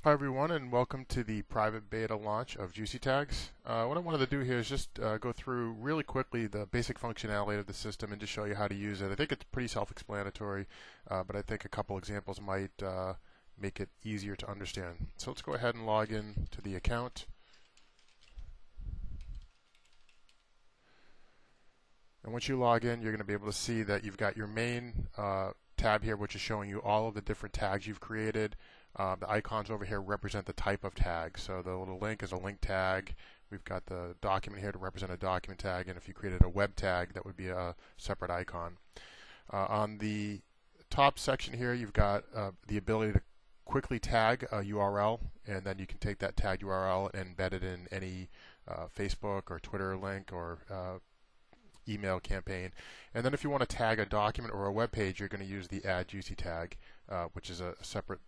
Hi everyone, and welcome to the private beta launch of JuicyTags. What I wanted to do here is just go through really quickly the basic functionality of the system and just show you how to use it. I think it's pretty self-explanatory, but I think a couple examples might make it easier to understand. So let's go ahead and log in to the account. And once you log in, you're going to be able to see that you've got your main tab here, which is showing you all of the different tags you've created. The icons over here represent the type of tag. So the little link is a link tag. We've got the document here to represent a document tag. And if you created a web tag, that would be a separate icon. On the top section here, you've got the ability to quickly tag a URL, and then you can take that tagged URL and embed it in any Facebook or Twitter link or email campaign. And then if you want to tag a document or a web page, you're going to use the Add Juicy tag, which is a separate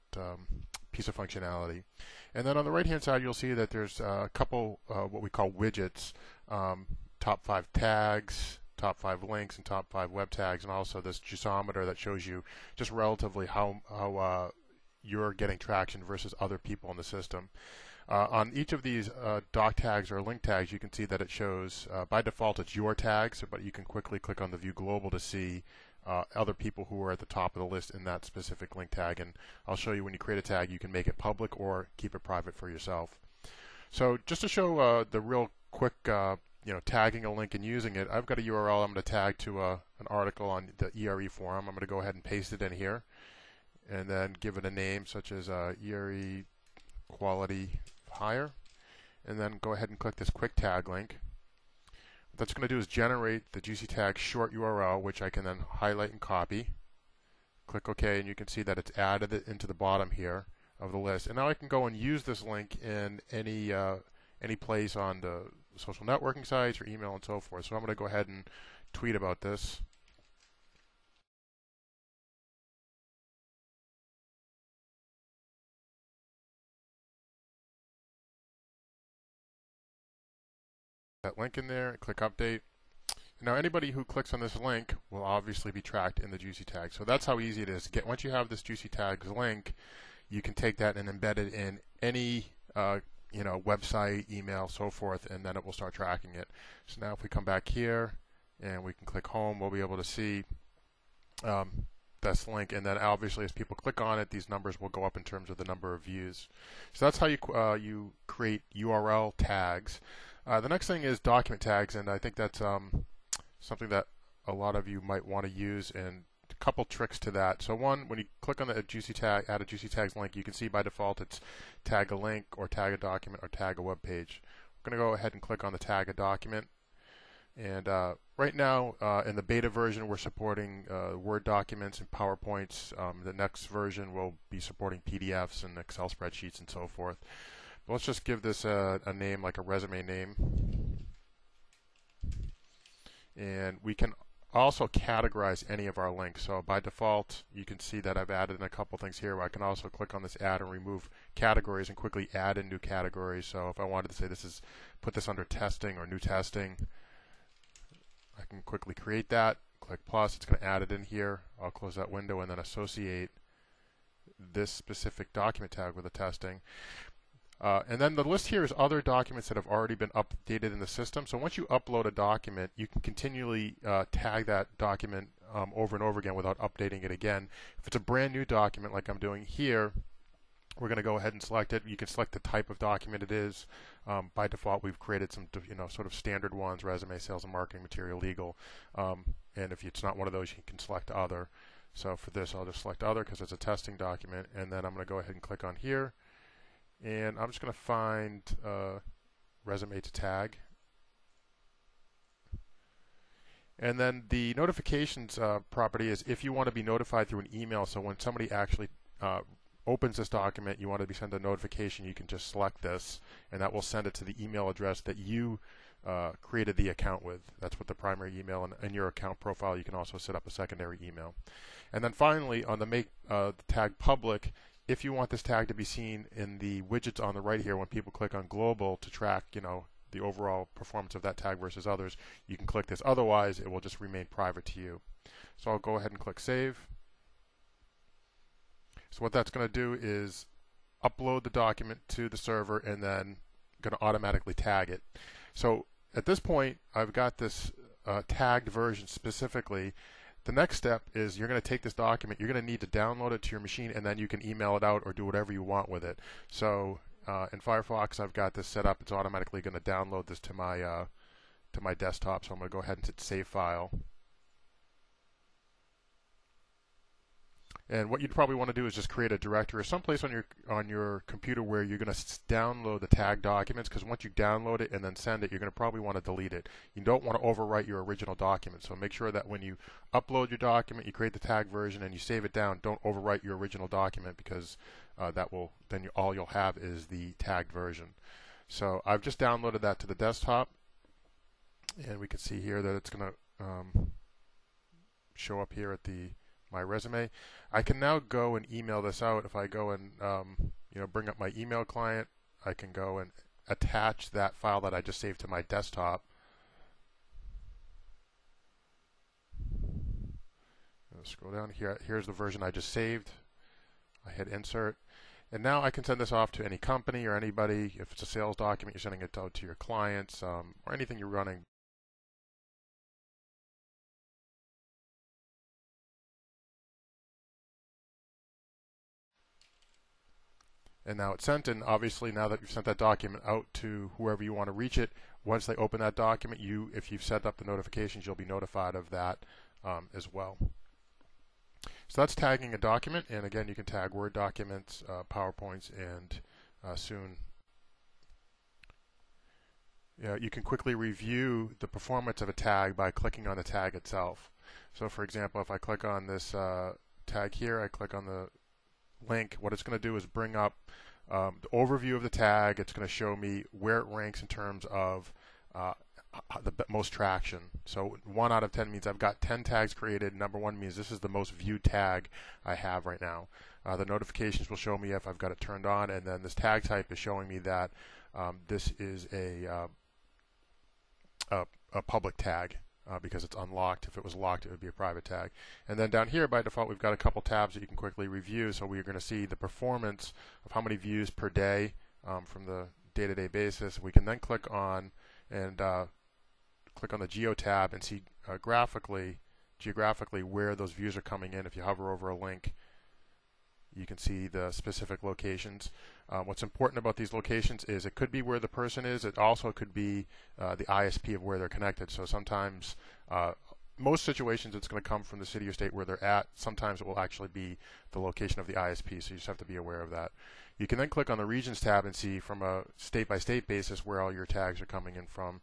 piece of functionality. And then on the right hand side, you'll see that there's a couple what we call widgets, top 5 tags, top 5 links, and top 5 web tags, and also this juiceometer that shows you just relatively how you're getting traction versus other people in the system. On each of these doc tags or link tags, you can see that it shows, by default, it's your tags, but you can quickly click on the View Global to see other people who are at the top of the list in that specific link tag. And I'll show you when you create a tag, you can make it public or keep it private for yourself. So just to show the real quick, tagging a link and using it, I've got a URL I'm going to tag to an article on the ERE forum. I'm going to go ahead and paste it in here, and then give it a name such as ERE Quality Hire, and then go ahead and click this quick tag link. What that's going to do is generate the JuicyTags short URL, which I can then highlight and copy. Click OK, and you can see that it's added it into the bottom here of the list. And now I can go and use this link in any place on the social networking sites or email and so forth. So I'm going to go ahead and tweet about this. That link in there, click update. Now anybody who clicks on this link will obviously be tracked in the JuicyTag. So that's how easy it is to get. Once you have this JuicyTags link, you can take that and embed it in any website, email, so forth, and then it will start tracking it. So now if we come back here and we can click home, we'll be able to see this link, and then obviously as people click on it, these numbers will go up in terms of the number of views. So that's how you create URL tags. The next thing is document tags, and I think that's something that a lot of you might want to use, and a couple tricks to that. So one, when you click on the JuicyTag, add a JuicyTags link, you can see by default it's tag a link or tag a document or tag a web page. We're going to go ahead and click on the tag a document. And right now, in the beta version, we're supporting Word documents and PowerPoints. The next version will be supporting PDFs and Excel spreadsheets and so forth. But let's just give this a name, like a resume name. And we can also categorize any of our links. So by default, you can see that I've added in a couple things here. I can also click on this add and remove categories and quickly add in new categories. So if I wanted to say put this under testing or new testing, I can quickly create that. Click plus, it's going to add it in here. I'll close that window and then associate this specific document tag with the testing. And then the list here is other documents that have already been updated in the system. So once you upload a document, you can continually tag that document over and over again without updating it again. If it's a brand new document like I'm doing here, we're going to go ahead and select it. You can select the type of document it is. By default, we've created some sort of standard ones: resume, sales and marketing material, legal. And if it's not one of those, you can select other. So for this, I'll just select other because it's a testing document. And then I'm going to go ahead and click on here. And I'm just going to find resume to tag. And then the notifications property is if you want to be notified through an email. So when somebody actually opens this document, you want to be sent a notification, you can just select this, and that will send it to the email address that you created the account with. That's what the primary email, and in your account profile, you can also set up a secondary email. And then finally, on the make the tag public, if you want this tag to be seen in the widgets on the right here when people click on global to track, the overall performance of that tag versus others, you can click this. Otherwise, it will just remain private to you. So I'll go ahead and click save. So what that's going to do is upload the document to the server, and then going to automatically tag it. So at this point, I've got this tagged version specifically. The next step is you're going to take this document, you're going to need to download it to your machine, and then you can email it out or do whatever you want with it. So in Firefox, I've got this set up. It's automatically going to download this to my desktop. So I'm going to go ahead and hit Save File. And what you'd probably want to do is just create a directory or someplace on your computer where you're going to download the tag documents, because once you download it and then send it, you're going to probably want to delete it. You don't want to overwrite your original document. So make sure that when you upload your document, you create the tag version and you save it down, don't overwrite your original document, because all you'll have is the tagged version. So I've just downloaded that to the desktop, and we can see here that it's going to show up here at my resume. I can now go and email this out. If I go and bring up my email client, I can go and attach that file that I just saved to my desktop. I'll scroll down here. Here's the version I just saved. I hit Insert, and now I can send this off to any company or anybody. If it's a sales document, you're sending it out to your clients or anything you're running. And now it's sent, and obviously now that you've sent that document out to whoever you want to reach it, once they open that document, if you've set up the notifications, you'll be notified of that as well. So that's tagging a document, and again, you can tag Word documents, PowerPoints, and soon you can quickly review the performance of a tag by clicking on the tag itself. So for example, if I click on this tag here, I click on the link, what it's going to do is bring up the overview of the tag. It's going to show me where it ranks in terms of the most traction. So 1 out of 10 means I've got 10 tags created. Number 1 means this is the most viewed tag I have right now. The notifications will show me if I've got it turned on, and then this tag type is showing me that this is a public tag. Because it's unlocked. If it was locked, it would be a private tag. And then down here, by default, we've got a couple tabs that you can quickly review. So we're going to see the performance of how many views per day from the day-to-day basis. We can then click on the Geo tab and see geographically where those views are coming in. If you hover over a link, you can see the specific locations. What's important about these locations is it could be where the person is. It also could be the ISP of where they're connected. So sometimes, most situations, it's going to come from the city or state where they're at. Sometimes it will actually be the location of the ISP, so you just have to be aware of that. You can then click on the Regions tab and see from a state-by-state basis where all your tags are coming in from.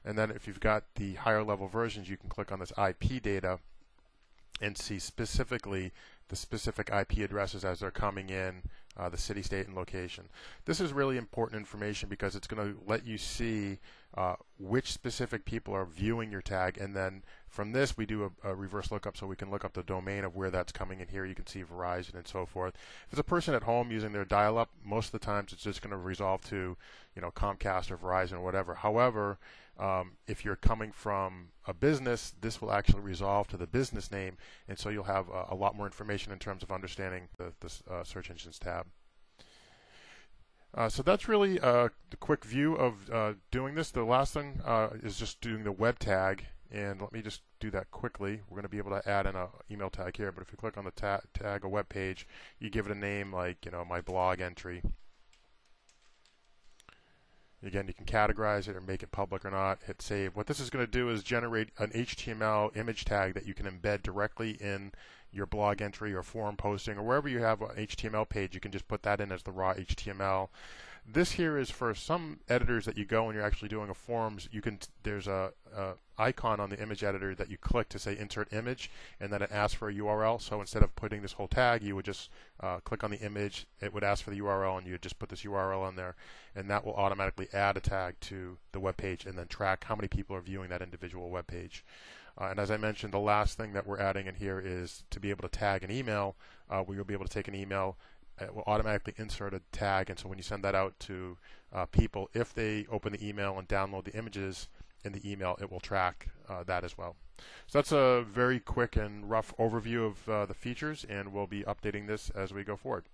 And then if you've got the higher level versions, you can click on this IP data and see specifically the specific IP addresses as they're coming in, the city, state, and location. This is really important information because it's going to let you see which specific people are viewing your tag, and then from this we do a reverse lookup, so we can look up the domain of where that's coming in. Here you can see Verizon and so forth. If it's a person at home using their dial-up, most of the times it's just going to resolve to Comcast or Verizon or whatever. However, if you're coming from a business, this will actually resolve to the business name, and so you'll have a lot more information in terms of understanding the search engines tab. So that's really the quick view of doing this. The last thing is just doing the web tag, and let me just do that quickly. We're going to be able to add in an email tag here, but if you click on the tag a web page, you give it a name like my blog entry. Again, you can categorize it or make it public or not. Hit save. What this is going to do is generate an HTML image tag that you can embed directly in your blog entry or forum posting or wherever you have an HTML page. You can just put that in as the raw HTML. This here is for some editors that you go when you're actually doing a forums. There's a icon on the image editor that you click to say insert image, and then it asks for a URL. So instead of putting this whole tag, you would just click on the image. It would ask for the URL, and you would just put this URL in there, and that will automatically add a tag to the web page and then track how many people are viewing that individual web page. And as I mentioned, the last thing that we're adding in here is to be able to tag an email. Where you'll be able to take an email. It will automatically insert a tag, and so when you send that out to people, if they open the email and download the images in the email, it will track that as well. So that's a very quick and rough overview of the features, and we'll be updating this as we go forward.